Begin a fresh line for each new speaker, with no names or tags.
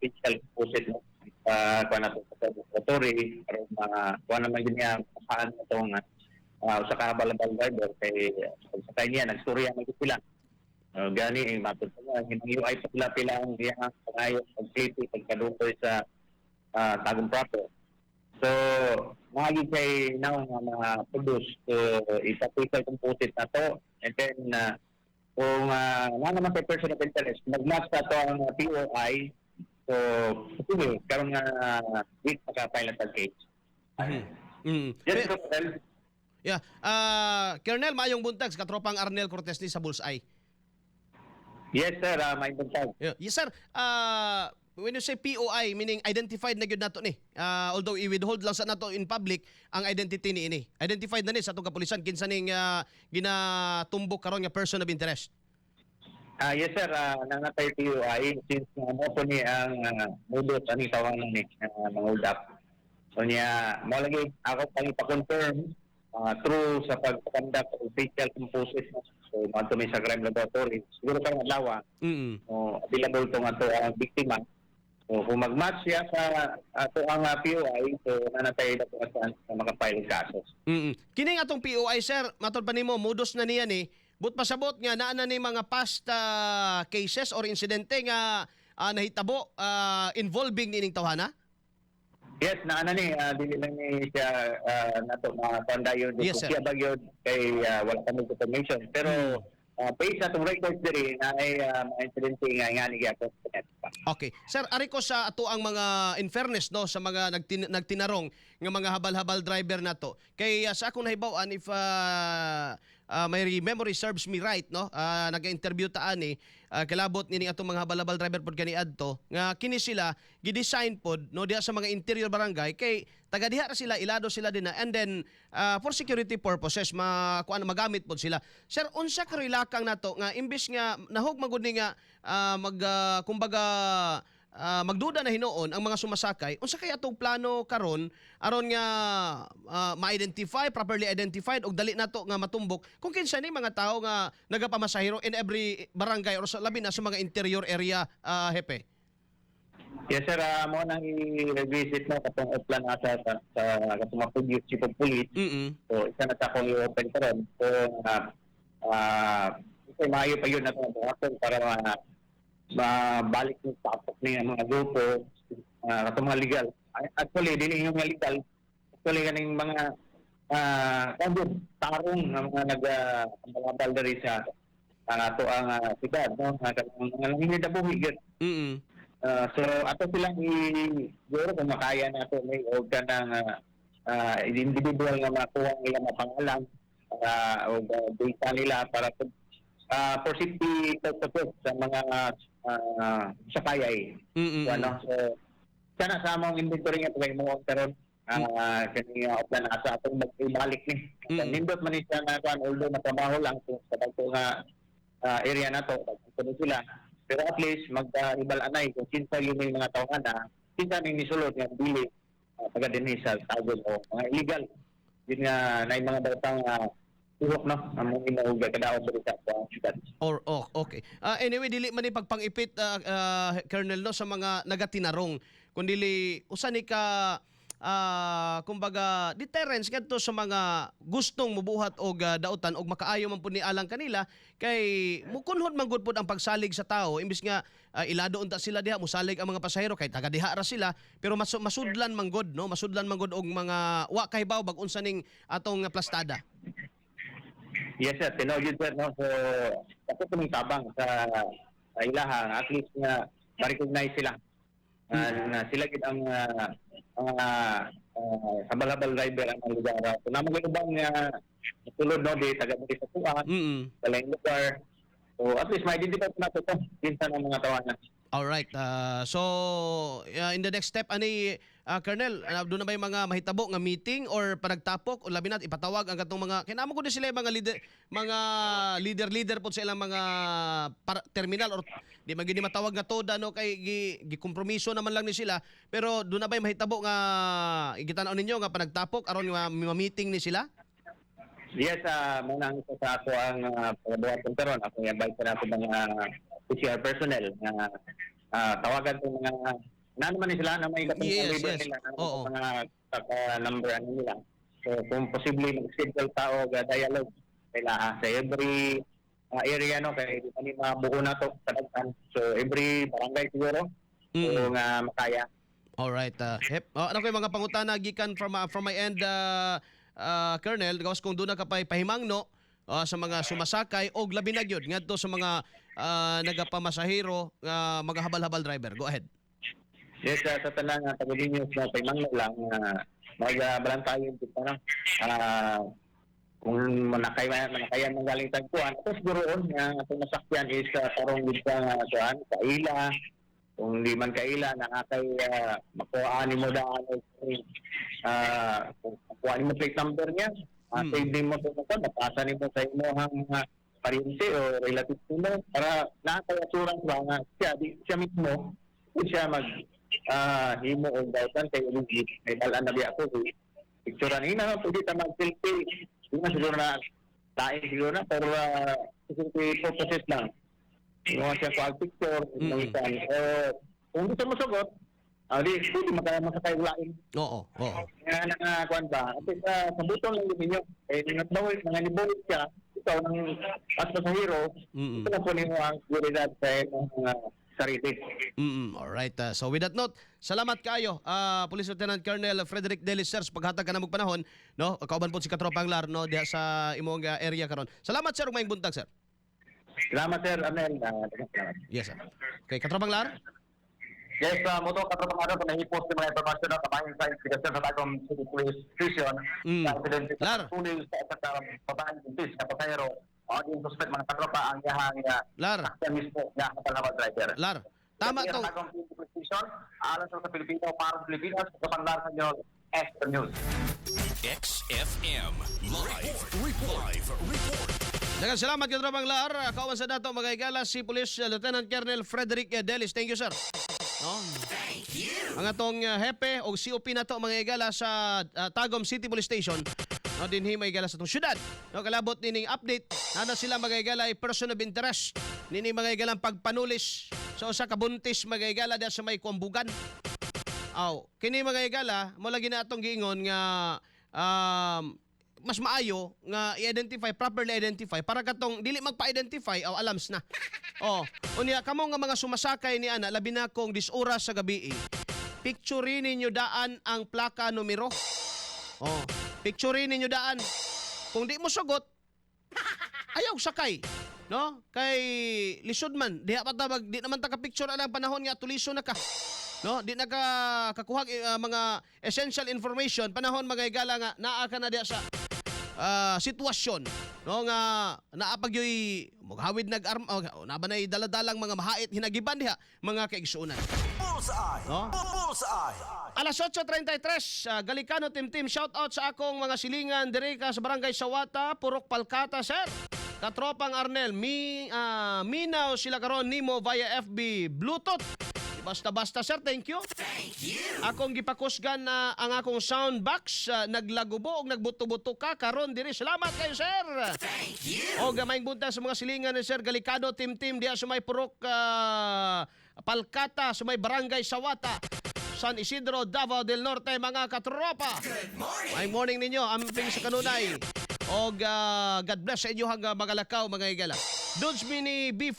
physical composite mo kuha na ito sa laboratory para kuha naman din niya paano itong sa kahabal-habal driver kay sakay niya nagstorya na sila gani matod na hindi ay pala pila ang diya pangayo pag-safety pagkadukoy sa tagong proper. So, mahagi kay now nga produce ipapikal composite na to and then kung nga naman sa person of interest, mag-match na to ang POI so, sige, karoon nga week pagka-pilot ang case. Yes, Colonel.
Yeah. Colonel, mayong buntag sa katropang Arnel Cortez ni sa Bullseye.
Yes, sir. May buntag.
Yeah. Yes, sir. When you say POI, meaning identified na gyud nato ni. Although i-withhold lang sa nato in public ang identity ni ini. Identified na ni sa atong kapulisan kinsa ning ginatumbok karon nga person of interest.
Yes, sir. Nangatay POI since mo po ni ang modus ani tawanan ni mangudap. So niya, mo lagi ako pang ipa-confirm through sa pag-conduct of official composite. So, mato may sa crime laboratory. Siguro kang adlaw. Available to nga to ang biktima. So, kung mag-match siya sa ato ang POI, so nanatay na po sa makapile kasos.
Kining atong POI, sir, matod pa nimo, modus na niya ni, but pasabot nga, naa na ni mga past cases or insidente nga nahitabo involving nining tawhana?
Yes, naana ni dili lang ni siya nato mga pandayon
Yes, sir.
siya bagyod kay wala pa may information pero based sa tong records diri na ay incident nga ni gyapon.
Okay. Sir, ari ko sa ato ang mga in fairness no sa mga nagtinarong nga mga habal-habal driver nato. Kay sa akong nahibaw-an if my memory serves me right no, naga-interview ta ani kalabot nining atong mga habal-habal driver pod kani adto nga kini sila gi-design pod no diha sa mga interior barangay kay taga diha ra sila ilado sila din and then for security purposes magamit pod sila. Sir, unsa ka rilakang nato nga imbis nga nahog magud ni nga kumbaga magduda na hinoon ang mga sumasakay unsa kay atong plano karon aron nga ma-identify properly identified og dali nato nga matumbok kung kinsa ni mga tao nga nagapamasahero in every barangay or sa labi na sa mga interior area hepe.
Yes, sir. Mo nang i-revisit mo katong plan asa sa katong mga chief of police. So, isa na sa akong i-open karon. So, kasi maayo pa yun na itong para mabalik yung tapok niya mga grupo katong mga legal. Actually, din yung mga legal. Actually, kaning mga tarong na mga nag-malabal na rin sa ato ang sibad. No? Mga langin na buhi. So, ato silang siguro kung makaya na ito may organ ng individual na makuha nila mapangalan o data nila para for safety purposes sa mga sakayay. So, sana sa among inventory nga pagay mo karon kaniya plan asa atong magbalik ni. Nindot man siya na kan although nakabaho lang sa dagko nga area nato dagko sila. Pero at least mag-ibal-anay kung kinsa yung mga tawahan na kinsa yung nisulod nga dili taga dinhi sa tagol o mga illegal. Yun nga na yung mga batang tuhok no among inuog kadaot sa syudad.
Okay. Anyway, dili man ni pagpangipit Colonel no sa mga nagatinarong kundi usa ni ka kumbaga deterrence kadto sa mga gustong mubuhat og dautan og makaayo man pud ni alang kanila kay mukunhod man gud pud ang pagsalig sa tao imbis nga ilado unta sila diha musalig ang mga pasahero kay taga diha ra sila pero masudlan man gud no masudlan man gud og mga wa kahibaw bag unsa ning atong plastada.
Yes, sir. Tinawid sir no so ako tuming tabang sa ilaha at least nga ma-recognize sila. Sila gid ang habal-habal driver ang lugar. So namang ubang nga tulod no di taga dito sa tuwan. Sa lugar. So at least may identify na to kinsa ng mga tawanan.
All right. So in the next step ani Colonel, doon na ba yung mga mahitabo nga meeting or panagtapok o labi nat ipatawag ang katong mga kinamo ko din sila yung mga leader po sa ilang mga terminal or di magini matawag nga toda no kay gikompromiso naman lang ni sila pero doon na ba yung mahitabo nga igitanaw ninyo nga panagtapok aron nga meeting ni sila?
Yes, muna ang isa sa ako ang pagbuhaton karon ako yung advice na ako mga PCR personnel na tawagan ko mga na naman sila na may katong
Yes,
leader
yes.
nila ng
Oo.
mga number nila. So kung posible mag-schedule tao dialogue sa every area no kay di man mabuo na to sa daghan. So every barangay siguro so nga makaya.
Alright. Ano ko yung mga pangutana gikan from my end, Colonel, gawas kung doon na kapay pahimangno sa mga sumasakay o labi na gyud ngadto sa mga nagapamasahero, mga habal-habal driver. Go ahead.
Yes, sa tanang taga-news na pahimangno lang magbalantayon kita no. Kung manakayan ng galing tagpuan, tapos guroon nga atong nasakyan is parang gid sa kuan sa ila. Kung di man kaila nakakay makuhaan mo daan kung makuhaan mo plate number niya save din mo sa mga napasa mo sa imo ang pariente o relative mo para nakakay assurance ba nga siya mismo siya mag himo o dautan kay ulit may dalan na biya ko picturean ina pwede ta mag-selfie di na siguro na tayo siguro na pero security purposes lang mga siya ko picture ng isan. Kung gusto mo sagot, di pwede makasakay lain.
Oo.
Nga nakakuan ba? Kasi sa butong lang ninyo, nagbawit, nanganibawit siya, ikaw ng as pasahero, ito na po ninyo ang seguridad sa mga sarili.
Alright. So with that note, salamat kayo, Police Lieutenant Colonel Frederick Delis, sir, sa paghatag ka na mong panahon, no? Kauban po si Katropang Lar, no, diha sa imong area karon. Salamat, sir, ug maayong buntag, sir.
Salamat, sir. Amel.
Yes, sir. Okay, Katropang Lar?
Yes, moto katropang araw na i-post yung mga informasyon na kabahin sa investigasyon sa Tagum City Police Station. Sa incident
Lar.
sa pulis sa babaeng buntis na pasahero. Yung suspect mga katropa ang yahang
Lar.
sakyan mismo na kapalawag driver.
Lar. Tama
Sa
tong
Tagum City Police Station, alam sa Pilipino, para sa Pilipinas, katropang Lar sa inyo, Extra News.
XFM Live Report.
Daghang salamat Katropang Lar. Kauban sa dato mga igala si Police Lieutenant Colonel Frederick Delis. Thank you, sir. No? Ang atong hepe o COP na to mga igala sa Tagum City Police Station. No, dinhi mga igala sa itong syudad. No, kalabot nining update. Nana sila mga igala ay person of interest. Nini mga igalang pagpanulis sa usa ka buntis mga igala diha sa may Kuambugan. Kini mga igala mo lagi na atong giingon nga mas maayo nga i-identify, properly identify para katong dili magpa-identify alams na. Unya kamo nga mga sumasakay ni ana labi na kung 10 oras sa gabi. Picture ninyo daan ang plaka numero. Picture ninyo daan. Kung di mo sugot, ayaw sakay. No? Kay lisod man, diha pa tabag, di naman ta ka picture ang panahon nga tuliso na ka. No, di na ka kakuha mga essential information panahon mga igala nga naa ka na diha sa sitwasyon no nga naapagyoy maghawid nabanay daladalang mga mahait hinagiban diha mga kaigsuonan. No? Alas 8:33 Galikano Team shout out sa akong mga silingan diri ka sa barangay Sawata, Purok Palkata, sir. Katropang Arnel, minaw sila karon nimo via FB Bluetooth. Basta-basta, sir. Thank you. Akong gipakusgan na ang akong sound box naglagubo o nagbuto-buto ka karon diri. Salamat kayo, sir. O gamayng bunta sa mga silingan ni Sir Galikado Team diya sa may Purok Palkata, sa may barangay Sawata, San Isidro, Davao del Norte, mga katropa. Good morning ninyo. Amping sa kanunay. O God bless sa inyo hanggang magalakaw mga igala. Dudes Mini B5